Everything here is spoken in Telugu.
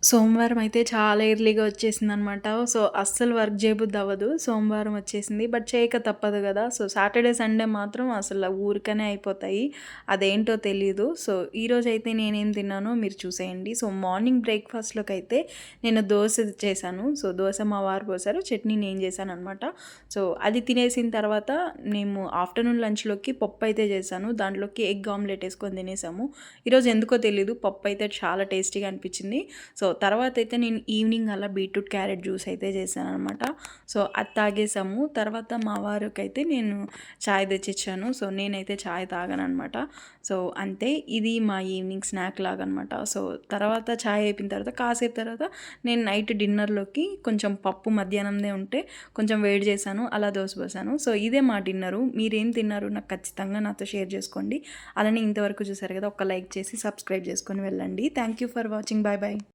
సోమవారం అయితే చాలా ఎర్లీగా వచ్చేసిందనమాట. సో, అస్సలు వర్క్ చేయబుద్దవ్వదు. సోమవారం వచ్చేసింది. బట్ చేయక తప్పదు గదా! సో, సాటర్‌డే, సండే మాత్రం అసల ఊరికనే అయిపోతాయి. అదేంటో తెలీదు. సో, ఈరోజైతే నేనేం తిన్నానో మీరు చూసేయండి. సో, మార్నింగ్ బ్రేక్‌ఫాస్ట్‌లోకైతే నేను దోస చేశాను. సో, దోస మా వారు పోసారు. చట్నీ నేను చేశాననమాట. సో, అది తినేసిన తర్వాత మేము ఆఫ్టర్‌నూన్ లంచ్‌లోకి పప్పయితే చేశాను. దాంట్లోకి ఎగ్ ఆమ్లెట్ ఏసుకొని తినేసాము. ఈరోజు ఎందుకో తెలీదు పప్పయితే చాలా టేస్టీగా అనిపిచ్చింది. సో, తర్వాతైతే నేను ఈవినింగ్ అలా బీట్రూట్, క్యారెట్ జ్యూస్ అయితే చేశాననమాట. సో, అది తాగేసాము. తర్వాత మా వారికైతే నేను చాయ్ తెచ్చిచ్చాను. సో, నేనైతే చాయ్ తాగననమాట. సో, అంతే. ఇది మా ఈవినింగ్ స్నాక్ లాగనమాట. సో, తర్వాత చాయ్ అయిపోయిన తర్వాత కాసేపు తర్వాత నేను నైట్ డిన్నర్‌లోకి కొంచెం పప్పు మధ్యాహ్నందే ఉంటే కొంచెం వేడి చేశాను. అలా దోస పోసాను. సో, ఇదే మా డిన్నరు. మీరేం తిన్నారు? నాకు ఖచ్చితంగా నాతో షేర్ చేసుకోండి. అలానే ఇంతవరకు చూసారు కదా! ఒక లైక్ చేసి సబ్స్క్రైబ్ చేసుకొని వెళ్ళండి. Thank you for watching. Bye bye.